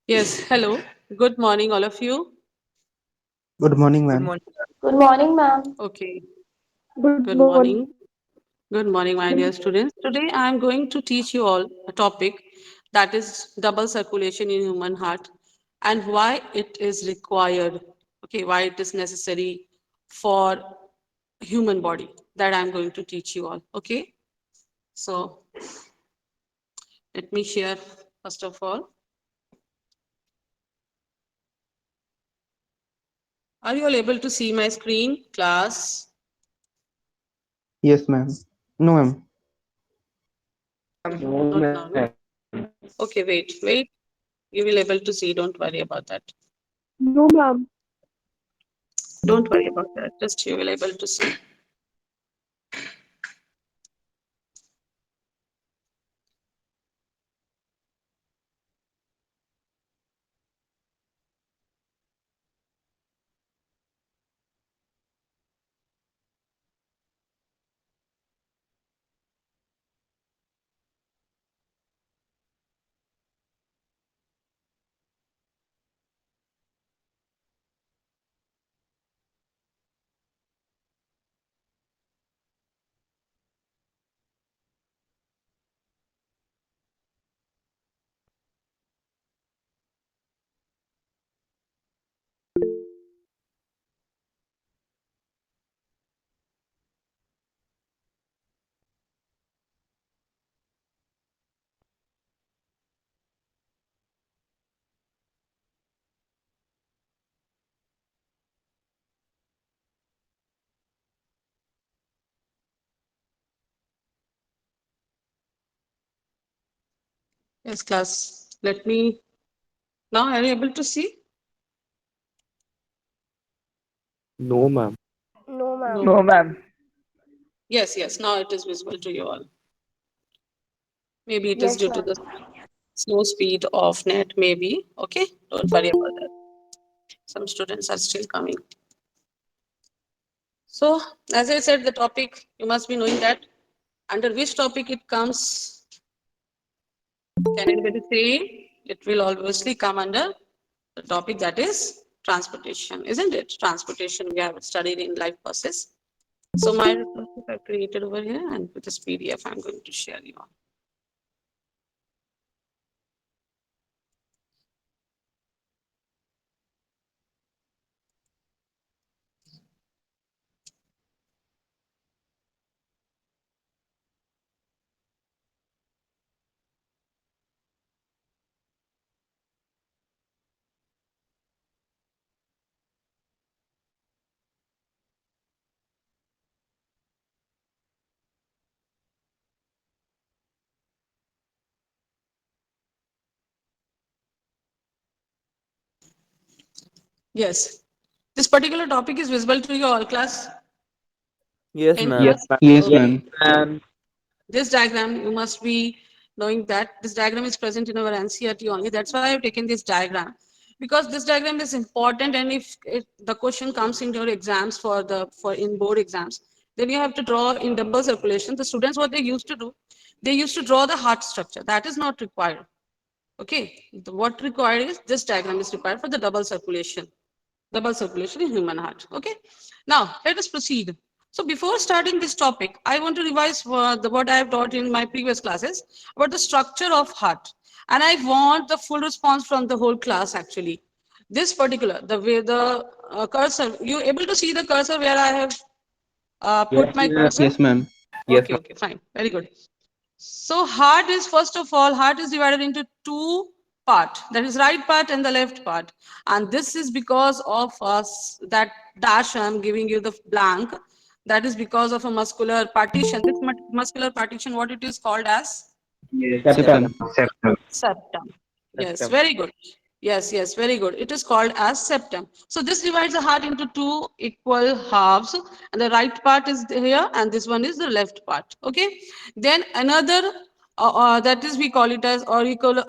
Yes, hello. Good morning, all of you. Good morning, Good ma'am. morning. Good morning, ma'am. Okay, Good good morning. morning. Good morning, my dear students. Today I am going to teach you all a topic that is double circulation in human heart and why it is required. Okay, why it is necessary for human body. That I am going to teach you all. Okay, so let me share first of all. Are you all able to see my screen, class? Yes, ma'am. No, ma'am. Not now, no? Okay, wait. You will able to see. Don't worry about that. No, ma'am. Don't worry about that. Just you will able to see. Yes, class. Let me now are you able to see? No, ma'am. No, ma'am. No. No, ma'am. Yes. Now it is visible to you all. Maybe it is Yes, due to ma'am. the slow speed of net, maybe. Okay. Don't worry about that. Some students are still coming. So, as I said, the topic you must be knowing that under which topic it comes. Can anybody say? It will obviously come under the topic that is transportation, isn't it? Transportation we have studied in life process. So my resources are created over here and with this PDF I'm going to share you all. Yes. This particular topic is visible to you all class Yes, in ma'am. class. Yes, Okay. ma'am. Ma'am. This diagram, you must be knowing that this diagram is present in our NCERT only. That's why I've taken this diagram because this diagram is important. And if the question comes in your exams for in board exams, then you have to draw in double circulation. The students, what they used to do, they used to draw the heart structure. That is not required. Okay. What required is this diagram is required for the double circulation. Double circulation in human heart. Okay. Now let us proceed. So before starting this topic, I want to revise what I have taught in my previous classes about the structure of heart, and I want the full response from the whole class. Actually, this particular the way the cursor, you able to see the cursor where I have put my cursor? Yes, ma'am. Yes, ma'am. Okay, fine, very good. So heart is first of all, heart is divided into two part. That is right part and the left part. And this is because of us that dash I'm giving you the blank. That is because of a muscular partition. This muscular partition, what it is called as? Septum. Septum. Septum. Yes, Septum. very good. Yes, very good. It is called as septum. So this divides the heart into two equal halves, and the right part is here, and this one is the left part. Okay. Then another that is, we call it as auricular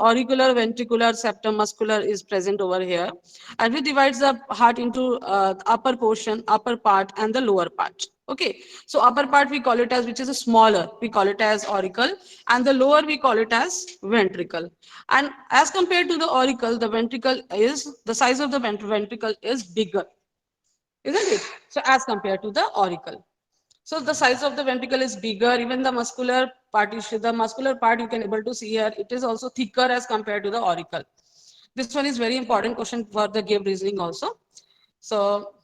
ventricular septum muscular is present over here, and we divides the heart into upper portion, upper part, and the lower part. Okay, so upper part we call it as, which is a smaller, we call it as auricle, and the lower we call it as ventricle. And as compared to the auricle, the ventricle is, the size of the ventricle is bigger, isn't it? So as compared to the auricle. So the size of the ventricle is bigger, even the muscular partition, the muscular part you can able to see here, it is also thicker as compared to the auricle. This one is very important question for the give reasoning also. So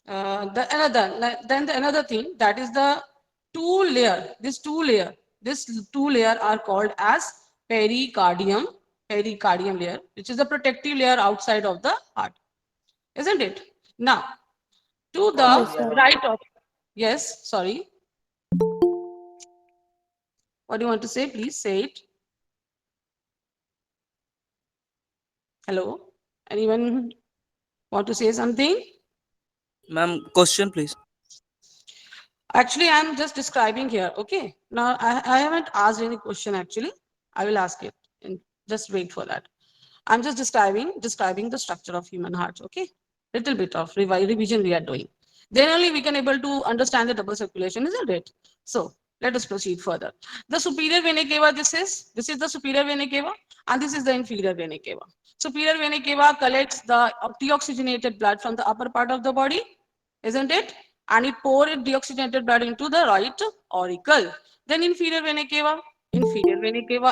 then the another thing, that is the this two layer are called as pericardium, pericardium layer, which is the protective layer outside of the heart, isn't it? Now, to the Yes, ma'am. right of, yes, sorry, what do you want to say? Please say it. Hello? Anyone want to say something? Ma'am, question please. Actually, I'm just describing here. Okay. Now, I haven't asked any question actually. I will ask it and just wait for that. I'm just describing the structure of human heart. Okay. Little bit of revision we are doing. Then only we can able to understand the double circulation, isn't it? So let us proceed further. The superior vena cava, this is the superior vena cava, and this is the inferior vena cava. Superior vena cava collects the deoxygenated blood from the upper part of the body, isn't it? And it pour it deoxygenated blood into the right auricle. Then inferior vena cava,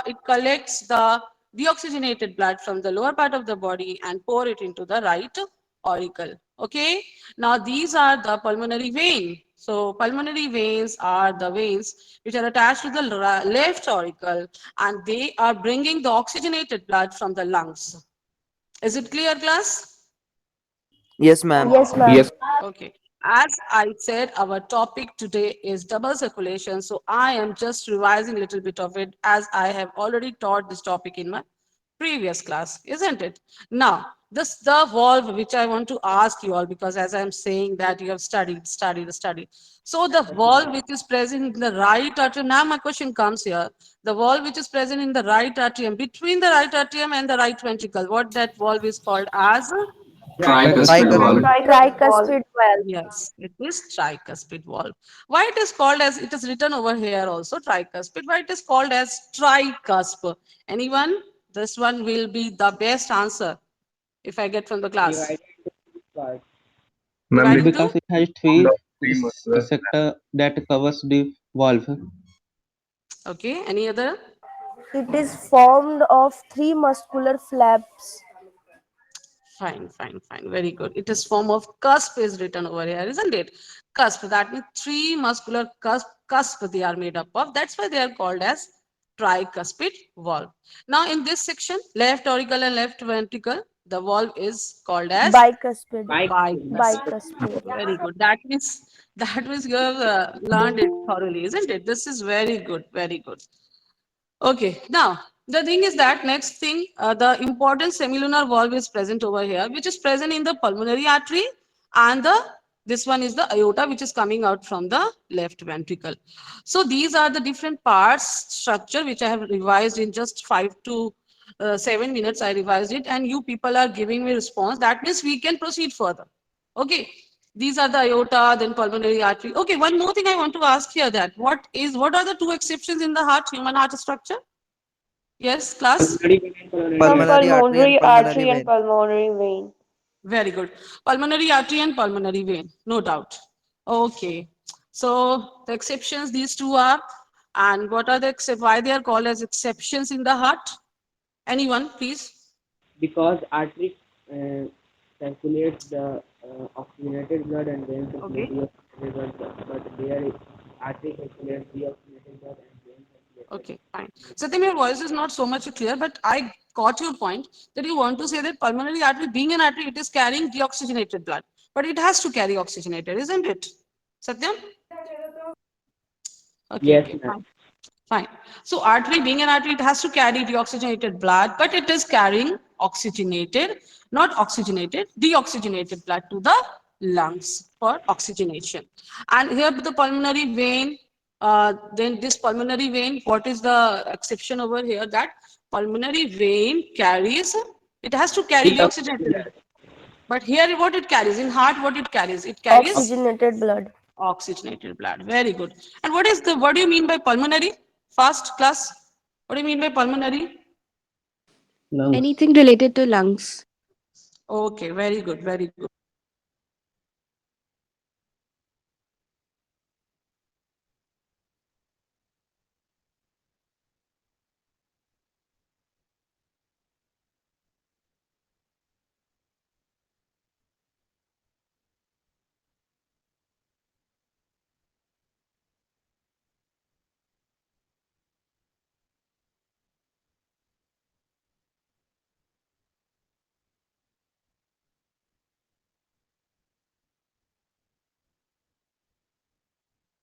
it collects the deoxygenated blood from the lower part of the body and pour it into the right auricle. Okay. Now these are the pulmonary vein. So pulmonary veins are the veins which are attached to the left auricle, and they are bringing the oxygenated blood from the lungs. Is it clear, class? Yes, ma'am. Yes, ma'am. Yes. Okay. As I said, our topic today is double circulation. So I am just revising a little bit of it, as I have already taught this topic in my previous class, isn't it? Now, this the valve which I want to ask you all, because as I'm saying that you have studied. So the valve which is present in the right atrium, now my question comes here. The valve which is present in the right atrium, between the right atrium and the right ventricle, what that valve is called as? Tricuspid Tricuspid. valve. Tricuspid valve. Yes, it is tricuspid valve. Why it is called as, it is written over here also, tricuspid. Why it is called as tricusp? Anyone? This one will be the best answer if I get from the class. Ma'am, Divided because into? it has three sector that covers the valve. Okay, any other? It is formed of three muscular flaps. Fine. Very good. It is form of cusp is written over here, isn't it? Cusp. That means three muscular cusp they are made up of. That's why they are called as tricuspid valve. Now in this section, left auricle and left ventricle, the valve is called as Bicuspid. bicuspid. Bicuspid. Very good. That means you have learned it thoroughly, isn't it? This is very good. Very good. Okay, now the thing is that next thing, the important semilunar valve is present over here, which is present in the pulmonary artery, and the this one is the aorta, which is coming out from the left ventricle. So these are the different parts structure which I have revised in just 5 to 7 minutes. I revised it, and you people are giving me response. That means we can proceed further. Okay. These are the aorta, then pulmonary artery. Okay, one more thing I want to ask here, that what are the two exceptions in the heart, human heart structure? Yes, class? Pulmonary artery and Pulmonary pulmonary artery and vein. pulmonary vein. Very good. Pulmonary artery and pulmonary vein, no doubt. Okay. So the exceptions, these two are, and what are the why they are called as exceptions in the heart? Anyone, please? Because artery circulates the oxygenated blood and vein Okay. circulates deoxygenated blood, but there artery circulates deoxygenated blood and vein circulates. Okay, fine. Satyam, your voice is not so much clear, but I got your point that you want to say that pulmonary artery, being an artery, it is carrying deoxygenated blood, but it has to carry oxygenated, isn't it? Satyam? Okay, Yes, okay, ma'am. fine. Fine. So artery, being an artery, it has to carry deoxygenated blood, but it is carrying oxygenated, not oxygenated, deoxygenated blood to the lungs for oxygenation. And here the pulmonary vein, Then this pulmonary vein, what is the exception over here? That pulmonary vein carries, it has to carry the oxygen. But here what it carries, in heart what it carries? It carries Oxygenated blood. oxygenated blood. Very good. And what do you mean by pulmonary? First class, what do you mean by pulmonary? lungs. Anything related to lungs. Okay, very good, very good.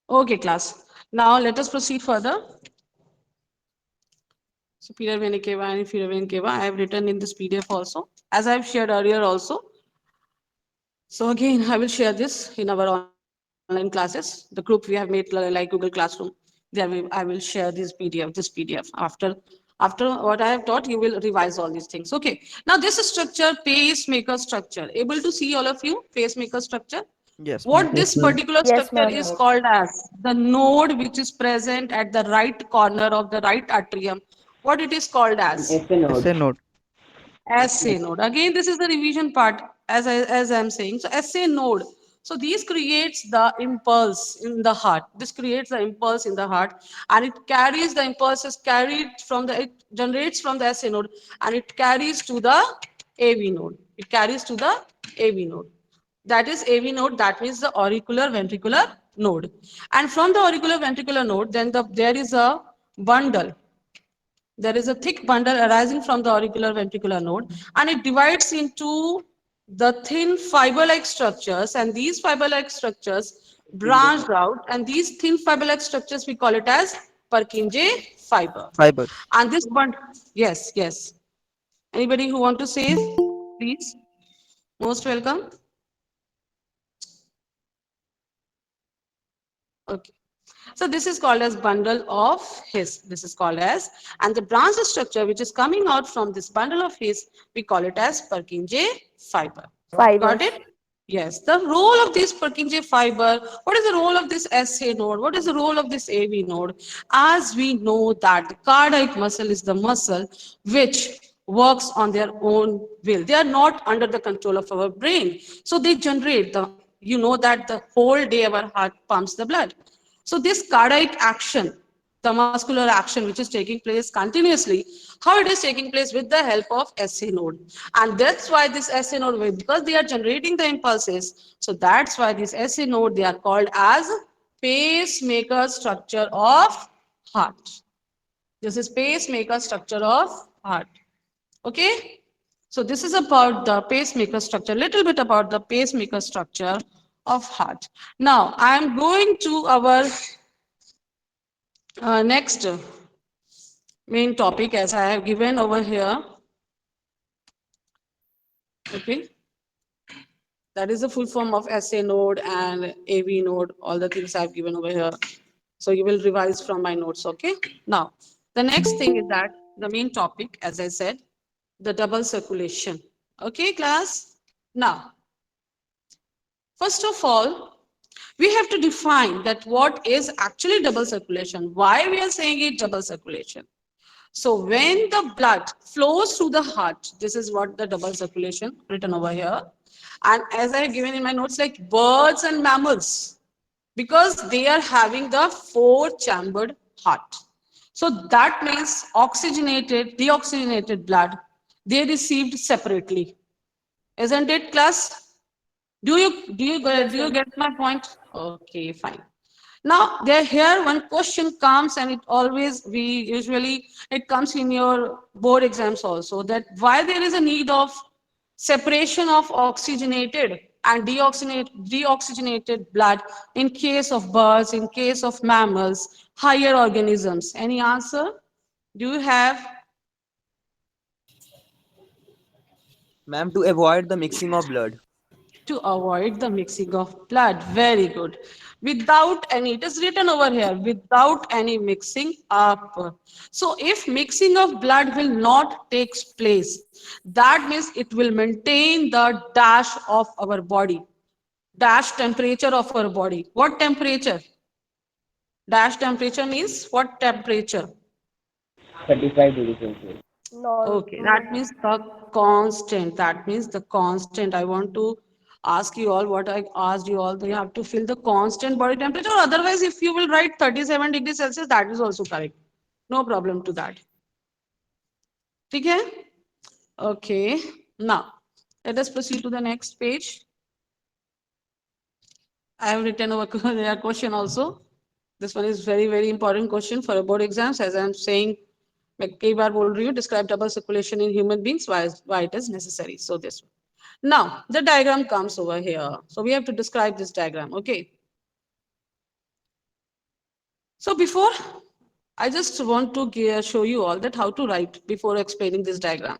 Okay, class. Now let us proceed further. Superior vena cava and inferior vena cava. I have written in this PDF also, as I have shared earlier also. So again, I will share this in our online classes. The group we have made like Google Classroom. There I will share this PDF. After what I have taught, you will revise all these things. Okay. Now this structure, pacemaker structure. Able to see all of you, pacemaker structure? Yes, ma'am. What this Yes, ma'am. particular Yes, structure ma'am. is called as the node which is present at the right corner of the right atrium. What it is called as? SA node. SA node. SA node. Again, this is the revision part, as I'm saying. So SA node. So these creates the impulse in the heart. This creates the impulse in the heart, and it carries the impulses carried from the it generates from the SA node, and it carries to the AV node. It carries to the AV node. That is AV node. That means the auricular ventricular node. And from the auricular ventricular node, then there is a bundle. There is a thick bundle arising from the auricular ventricular node, and it divides into the thin fiber-like structures, and these fiber-like structures branch out, and these thin fiber-like structures we call it as Purkinje fiber. Fiber. And this bundle, yes, yes. Anybody who want to say, please, most welcome. Okay. So this is called as bundle of His. This is called as, and the branch structure which is coming out from this bundle of His, we call it as Purkinje fiber. Got Fibers. it? Yes. The role of this Purkinje fiber, what is the role of this SA node? What is the role of this AV node? As we know that the cardiac muscle is the muscle which works on their own will. They are not under the control of our brain. So they generate the, you know that the whole day our heart pumps the blood. So this cardiac action, the muscular action which is taking place continuously, how it is taking place with the help of SA node. And that's why this SA node, because they are generating the impulses, so that's why this SA node, they are called as pacemaker structure of heart. This is pacemaker structure of heart. Okay? So this is about the pacemaker structure, little bit about the pacemaker structure of heart. Now, I am going to our next main topic as I have given over here. Okay. That is the full form of SA node and AV node, all the things I've given over here. So you will revise from my notes, okay? Now, the next thing is that the main topic, as I said, the double circulation. Okay, class? Now, first of all, we have to define that what is actually double circulation. Why we are saying it double circulation? So when the blood flows through the heart, this is what the double circulation written over here. And as I have given in my notes, like birds and mammals, because they are having the four-chambered heart. So that means oxygenated, deoxygenated blood, they received separately. Isn't it, class? Do you get my point? Okay, fine. Now there here one question comes, and it always we usually it comes in your board exams also, that why there is a need of separation of oxygenated and deoxygenated blood in case of birds, in case of mammals, higher organisms. Any answer? Do you have? Ma'am, to avoid the mixing of blood. to avoid the mixing of blood. Very good. Without any, it is written over here, without any mixing up. So if mixing of blood will not take place, that means it will maintain the dash of our body, dash temperature of our body. What temperature? Dash temperature means what temperature? 35 degrees Celsius. Okay, that means the constant. That means the constant. I want to ask you all what I asked you all. You have to fill the constant body temperature. Otherwise, if you will write 37 degrees Celsius, that is also correct. No problem to that. Okay? Okay. Now, let us proceed to the next page. I have written over their question also. This one is very, very important question for a board exams. As I am saying, मैं कई बार बोल रही हूँ, describe double circulation in human beings, why it is necessary. So this one. Now, the diagram comes over here. So we have to describe this diagram, okay? So before, I just want to show you all that how to write before explaining this diagram.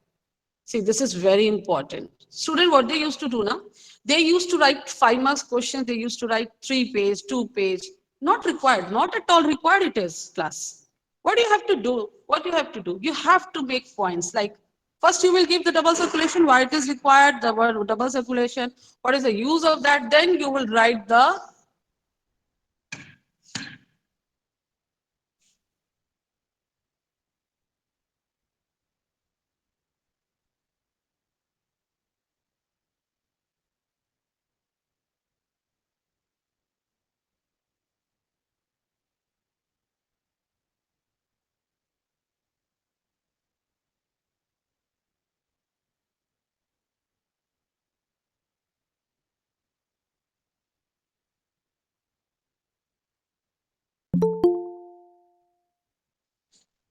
See, this is very important. Student, what they used to do now? They used to write 5 marks questions. They used to write 3 page, 2 page. Not required, not at all required it is, class. What do you have to do? What you have to do? You have to make points. Like, first you will give the double circulation, why it is required, the word double circulation, what is the use of that, then you will write the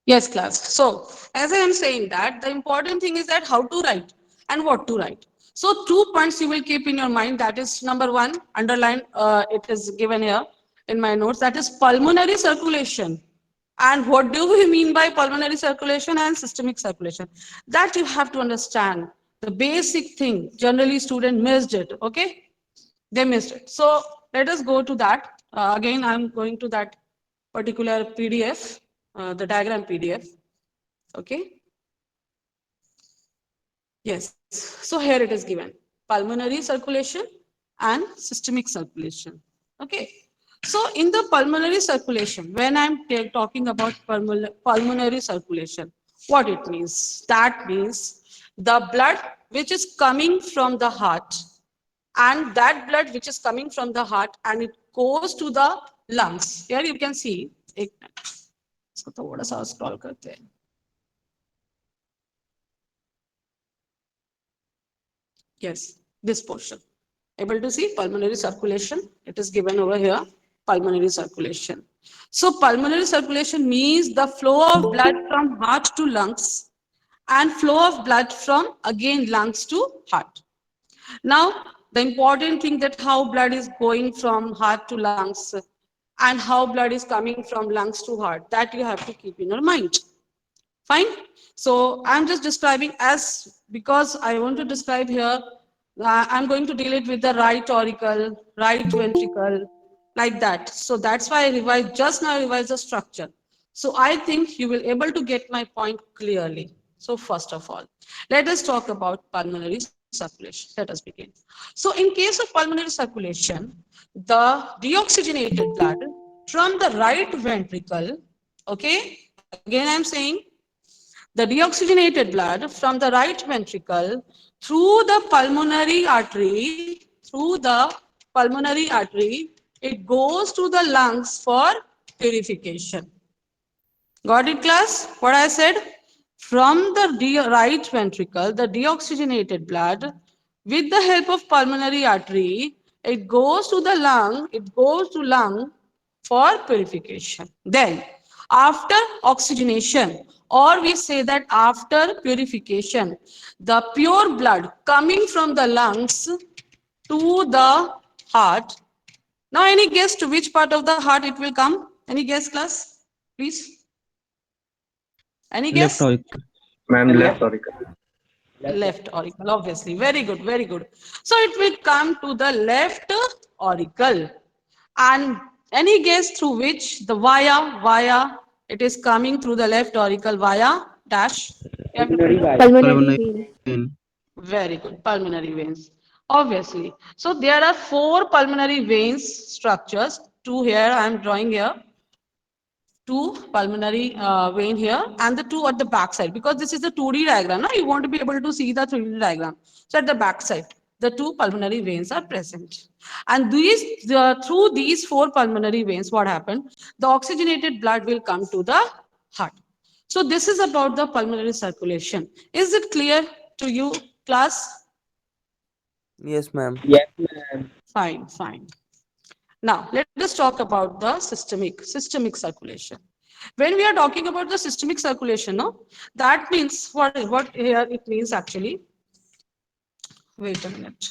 yes, class. So, as I am saying that, the important thing is that how to write and what to write. So, 2 points you will keep in your mind. That is number 1, underline, it is given here in my notes. That is pulmonary circulation. And what do we mean by pulmonary circulation and systemic circulation? That you have to understand. The basic thing, generally student missed it, okay? They missed it. So, let us go to that. Again, I'm going to that particular PDF, the diagram PDF. Okay. Yes. So here it is given: pulmonary circulation and systemic circulation. Okay. So in the pulmonary circulation, when I'm talking about pulmonary circulation, what it means? That means the blood which is coming from the heart, and that blood which is coming from the heart and it goes to the lungs. Here you can see. एक minute, इसको थोड़ा सा scroll करते हैं. Yes, this portion. Able to see pulmonary circulation? It is given over here, pulmonary circulation. So pulmonary circulation means the flow of blood from heart to lungs and flow of blood from, again, lungs to heart. Now, the important thing that how blood is going from heart to lungs and how blood is coming from lungs to heart, that you have to keep in your mind. Fine. So I'm just describing as, because I want to describe here, I'm going to deal it with the right auricle, right ventricle, like that. So that's why I revised, just now revised the structure. So I think you will able to get my point clearly. So first of all, let us talk about pulmonary circulation. Let us begin. So in case of pulmonary circulation, the deoxygenated blood from the right ventricle, okay, again I'm saying, the deoxygenated blood from the right ventricle through the pulmonary artery, it goes to the lungs for purification. Got it, class? What I said? From the right ventricle, the deoxygenated blood, with the help of pulmonary artery, it goes to the lung for purification. Then, after oxygenation, or we say that after purification, the pure blood coming from the lungs to the heart. Now, any guess to which part of the heart it will come? Any guess, class? Please. Any guess? Left auricle. Ma'am, left auricle. Left auricle, obviously. Very good, very good. So it will come to the left auricle. And any guess through which the via, it is coming through the left auricle via dash? You have to Pulmonary put it. vein. Pulmonary vein. Very good. Pulmonary veins. Obviously. So there are 4 pulmonary veins structures. 2 here, I am drawing here. 2 pulmonary vein here and the 2 at the back side, because this is the 2D diagram. Now you want to be able to see the 3D diagram. So at the back side, the 2 pulmonary veins are present. And through these 4 pulmonary veins, what happened? The oxygenated blood will come to the heart. So this is about the pulmonary circulation. Is it clear to you, class? Yes, ma'am. Yes, ma'am. Fine, fine. Now, let us talk about the systemic circulation. When we are talking about the systemic circulation, no, that means what here it means actually. Wait a minute.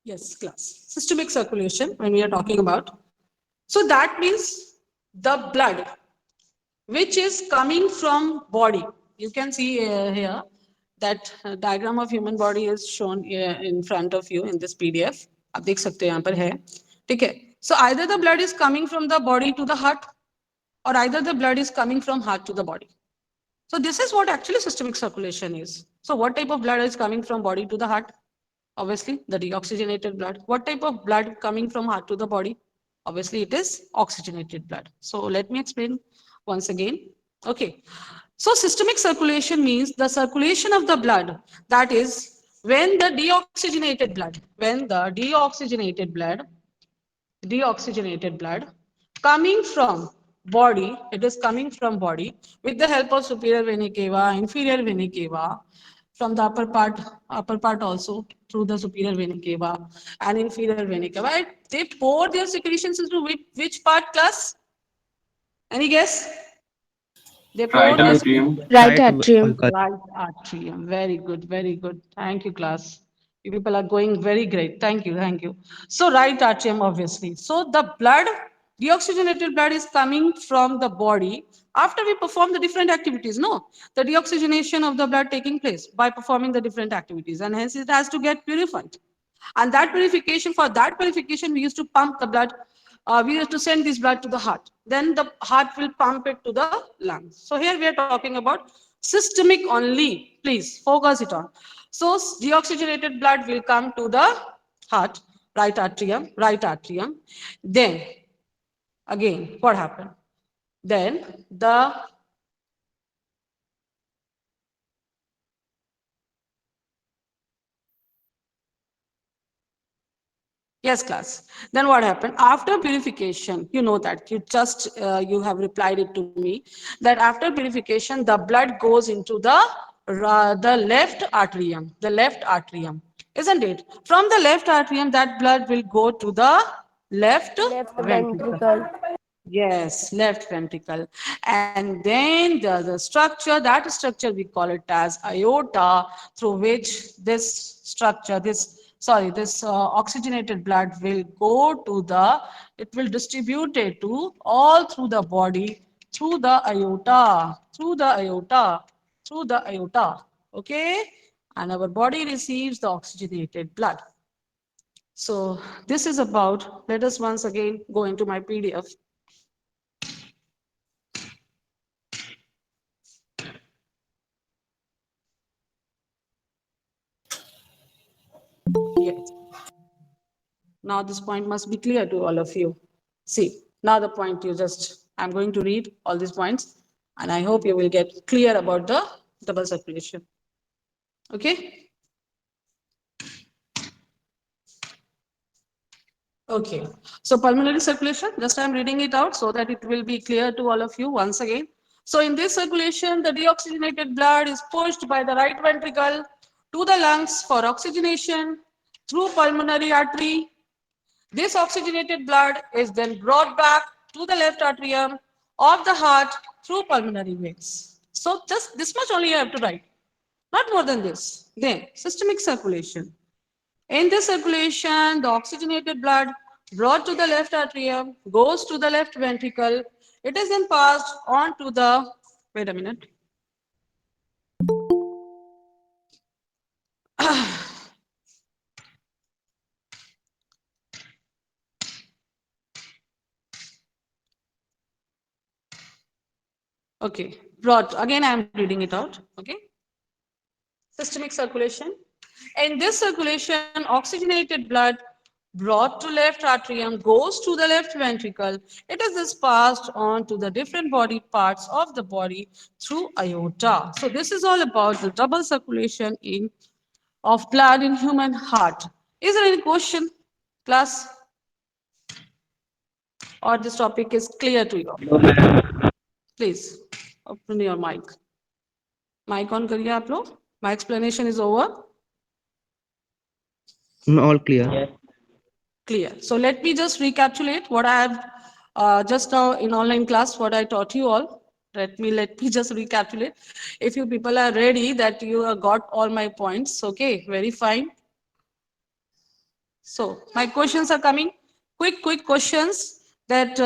Yes, class. Systemic circulation, when we are talking about. So that means the blood which is coming from body. You can see here that diagram of human body is shown in front of you in this PDF. आप देख सकते हो यहाँ पर है, ठीक है? So either the blood is coming from the body to the heart, or either the blood is coming from heart to the body. So this is what actually systemic circulation is. So what type of blood is coming from body to the heart? Obviously, the deoxygenated blood. What type of blood coming from heart to the body? Obviously, it is oxygenated blood. So let me explain once again. Okay. So systemic circulation means the circulation of the blood, that is when the deoxygenated blood coming from body, it is coming from body with the help of superior vena cava, inferior vena cava, from the upper part also through the superior vena cava and inferior vena cava. And they pour their secretions into which part, class? Any guess? They pour their Right atrium. right atrium. Very good, very good. Thank you, class. You people are going very great. Thank you, thank you. So right atrium, obviously. So the blood, deoxygenated blood is coming from the body after we perform the different activities. No, the deoxygenation of the blood taking place by performing the different activities, and hence it has to get purified. And for that purification, we used to pump the blood. We used to send this blood to the heart. Then the heart will pump it to the lungs. So here we are talking about systemic only. Please focus it on. So deoxygenated blood will come to the heart, right atrium, right atrium. Then again, what happened? Then the yes, class. Then what happened? After purification, you know that you have replied it to me that after purification, the blood goes into the left atrium, isn't it? From the left atrium, that blood will go to the left ventricle. ventricle. Yes, left ventricle. And then the structure, that structure we call it as aorta, through which this oxygenated blood will go to it will distribute it to all through the body, through the aorta, okay? And our body receives the oxygenated blood. So this is about, let us once again go into my PDF. Yes. Now this point must be clear to all of you. See, now the point I'm going to read all these points and I hope you will get clear about the double circulation. Okay? Okay. So pulmonary circulation, just I'm reading it out so that it will be clear to all of you once again. So in this circulation, the deoxygenated blood is pushed by the right ventricle to the lungs for oxygenation through pulmonary artery. This oxygenated blood is then brought back to the left atrium of the heart through pulmonary veins. So just this much only you have to write. Not more than this. Then, systemic circulation. In this circulation, the oxygenated blood brought to the left atrium goes to the left ventricle. It is then passed on to the, wait a minute. Okay, brought, again I am reading it out, okay. Systemic circulation. In this circulation, oxygenated blood brought to left atrium goes to the left ventricle. It is thus passed on to the different body parts of the body through aorta. So this is all about the double circulation in of blood in human heart. Is there any question, class? Or this topic is clear to you? Please open your mic. Mic on करिए आप लोग. My explanation is over. All clear. Clear. So let me just recapitulate what I have just now in online class, what I taught you all. Let me just recapitulate. If you people are ready, that you have got all my points. Okay, very fine. So my questions are coming. Quick questions. That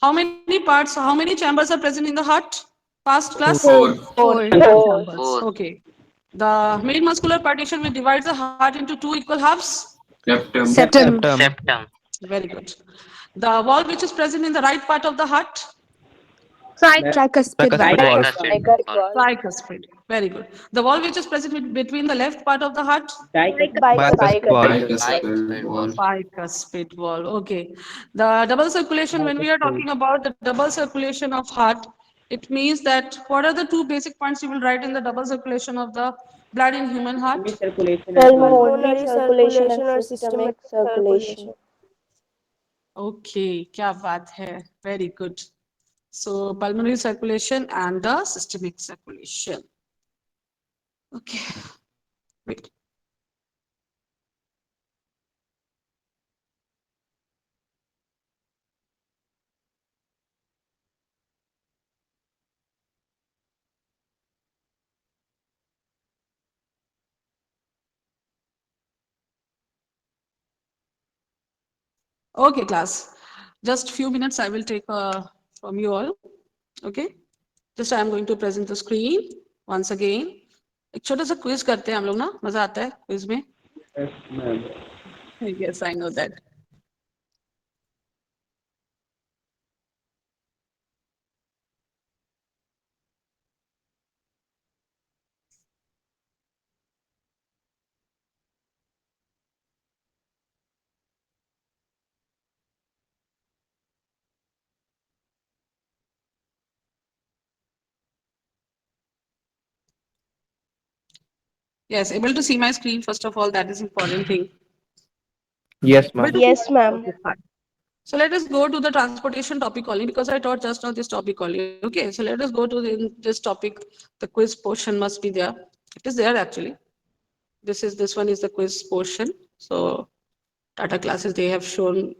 how many parts, how many chambers are present in the heart? Past class? Four. Four. Chambers. Okay. The main muscular partition will divide the heart into two equal halves. Septum. Septum. Very good. The valve which is present in the right part of the heart? Tricuspid. Tricuspid valve. Tricuspid. Very good. The valve which is present between the left part of the heart? Bicuspid valve. Bicuspid valve. Okay. The double circulation, when we are talking about the double circulation of heart, it means that what are the two basic points you will write in the double circulation of the blood in human heart? Circulation. Pulmonary circulation or systemic circulation. Okay, क्या बात है. Very good. So pulmonary circulation and the systemic circulation. Okay. Wait. Okay, class. Just few minutes I will take from you all. Okay. Just I am going to present the screen once again. एक छोटा सा quiz करते हैं हम लोग ना, मजा आता है क्विज में. Yes, ma'am. Yes, I know that. Yes, able to see my screen first of all. That is important thing. Yes, ma'am. Yes, ma'am. Okay, fine. So let us go to the transportation topic only because I taught just now this topic only. Okay, so let us go to this topic. The quiz portion must be there. It is there actually. This one is the quiz portion. So Tata classes, they have shown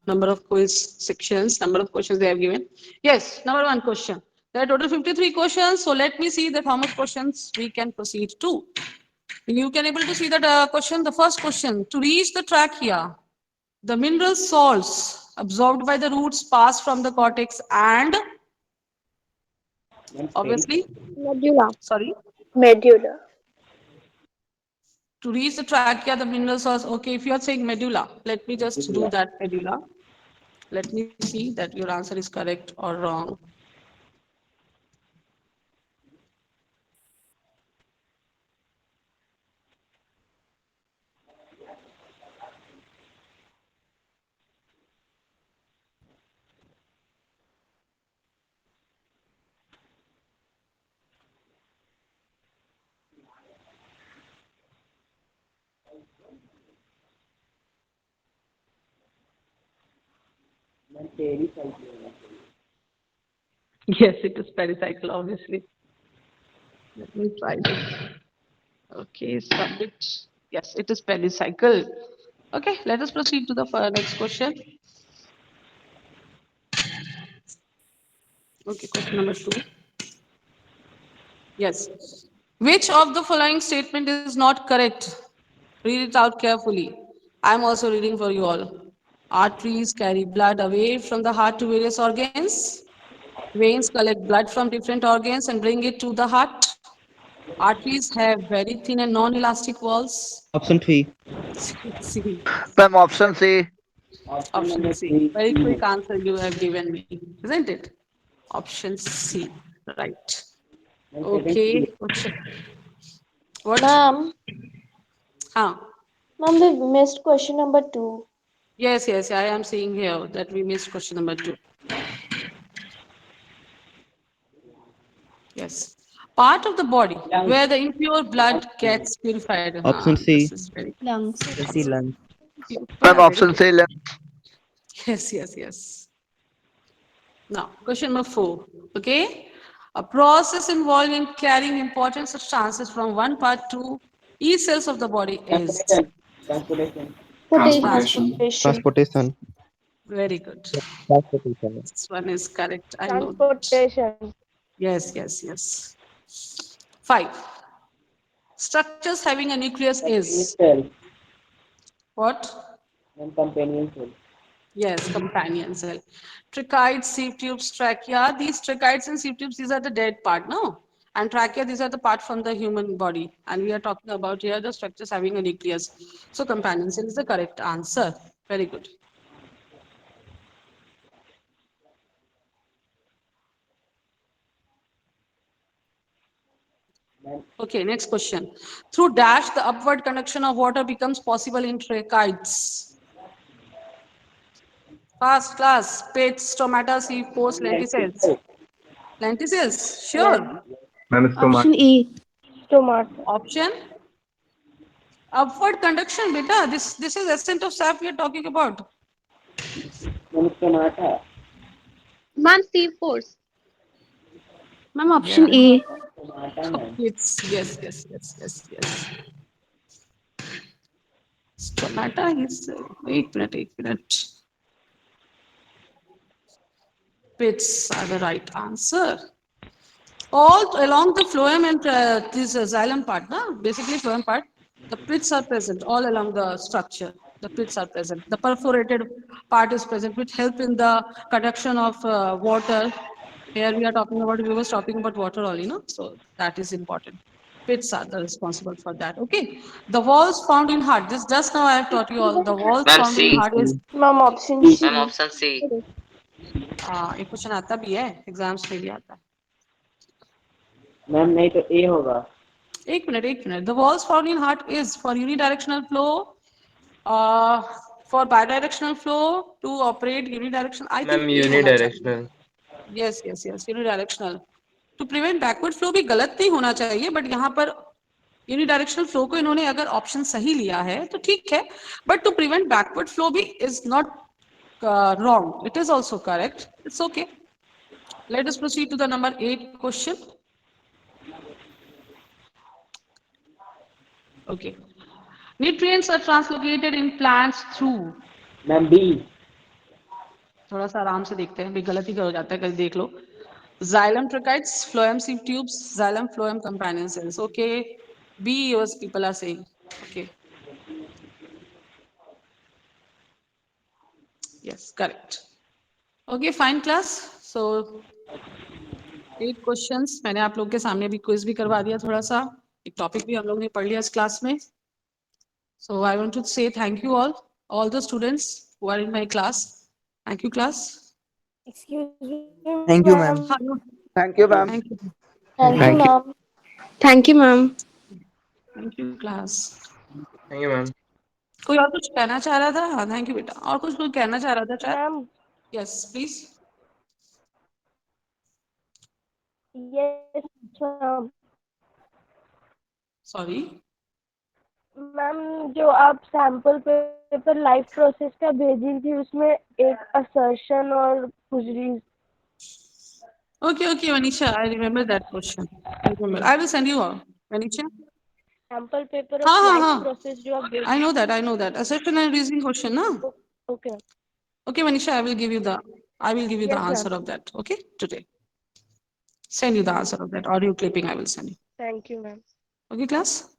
number of quiz sections, number of questions they have given. Yes, number one question. There are total 53 questions. So let me see that how much questions we can proceed to. You can able to see that question. The first question: to reach the trachea, the mineral salts absorbed by the roots pass from the cortex and obviously, Medulla. sorry, Medulla. to reach the trachea, the mineral salts. Okay, if you are saying medulla, let me just do that medulla. Let me see that your answer is correct or wrong. Ma'am, pericycle. Yes, it is pericycle, obviously. Let me try this. Okay, submit. Yes, it is pericycle. Okay, let us proceed to the next question. Okay, question number 2. Yes. Which of the following statement is not correct? Read it out carefully. I'm also reading for you all. Arteries carry blood away from the heart to various organs. Veins collect blood from different organs and bring it to the heart. Arteries have very thin and non-elastic walls. Option 3. C. Ma'am, option C. Option Option number C. 3 Very quick female. answer you have given me, isn't it? Option C. Right. Ma'am, second Okay. female. What? Ma'am, Huh. ma'am, we missed question number 2. Yes, yes, I am seeing here that we missed question number 2. Yes. Part of the body Lungs. where the impure blood gets purified. Option This C. is very Lungs. C lungs. Ma'am, very option good. C. Yes, yes, yes. Now, question number 4. Okay. A process involved in carrying important substances from one part to each cells of the body is Transportation. Transportation. Transportation. Transportation. Transportation. very good. Transportation. This one is correct. I know that. Transportation. Yes, yes, yes. 5. Structures having a nucleus Companion is cell. what? Ma'am, companion cell. Yes, companion cell. Tracheids, sieve tubes, trachea. These tracheids and sieve tubes, these are the dead part, no? And trachea, these are the part from the human body. And we are talking about here the structures having a nucleus. So companion cell is the correct answer. Very good. Okay, next question. Through dash, the upward conduction of water becomes possible in tracheids. Fast class, pits, stomata, sieve, pores, lenticels. Lenticels, sure. Option E. Stomata. Option upward conduction, beta. This is ascent of sap we are talking about. Ma'am, stomata. Ma'am, C force. Ma'am, option Yeah. E. Stomata, ma'am. It's yes, yes, yes, yes, yes. Stomata is wait a minute. Pits are the right answer. All along the phloem and this xylem part, basically phloem part, the pits are present all along the structure. The pits are present. The perforated part is present, which help in the conduction of water. Here we are talking about, we was talking about water only, no? So that is important. Pits are the responsible for that. Okay. The walls found in heart. This just now I have taught you all. The walls ma'am found C in heart is Ma'am, option C. Ma'am C. Option C ये question आता भी है exams में भी आता है. Ma'am, नहीं तो A होगा. एक minute. The walls found in heart is for unidirectional flow, uh, for bidirectional flow to operate unidirectional. I ma'am think A होना चाहिए. Unidirectional Yes, yes, yes. Unidirectional. To prevent backward flow भी गलत नहीं होना चाहिए, but यहाँ पर unidirectional flow को इन्होंने अगर ऑप्शन सही लिया है तो ठीक है, but to prevent backward flow भी is not wrong. It is also correct. It's okay. Let us proceed to the number 8 question. Okay. Nutrients are translocated in plants through. Ma'am, B. थोड़ा सा आराम से देखते हैं, भी गलती हो जाता है, कल देख लो. Xylem tracheids, phloem sieve tubes, xylem phloem companion cells. Okay. B was people are saying. Okay. Yes, correct. Okay, fine class. So 8 questions. मैंने आप लोग के सामने भी क्विज भी करवा दिया थोड़ा सा. एक टॉपिक भी हम लोग ने पढ़ लिया इस क्लास में. So I want to say thank you all the students who are in my class. Thank you, class. Excuse me, Thank you, ma'am. ma'am. Thank you, ma'am. Thank you. Thank you, Thank you. ma'am. Thank you, ma'am. Thank you, class. Thank you ma'am. कोई और कुछ कहना चाह रहा था? हाँ, thank you बेटा. और कुछ कोई कहना चाह रहा था शायद? Ma'am, Yes, please. yes, ma'am. Sorry. Ma'am, जो आप सैंपल पेपर लाइफ प्रोसेस का भेजी थी उसमें एक असर्शन और कुछ Okay, Manisha, I remember that question. I will send you all. Manisha? Sample paper हाँ, ऑफ हाँ, लाइफ हाँ. प्रोसेस जो आप I know that. Assertion and reasoning question, na? Okay. Okay, Manisha, I will give you the Yes, answer ma'am. of that. Okay, today. Send you the answer of that audio clipping. I will send you. Thank you, ma'am. Okay, class?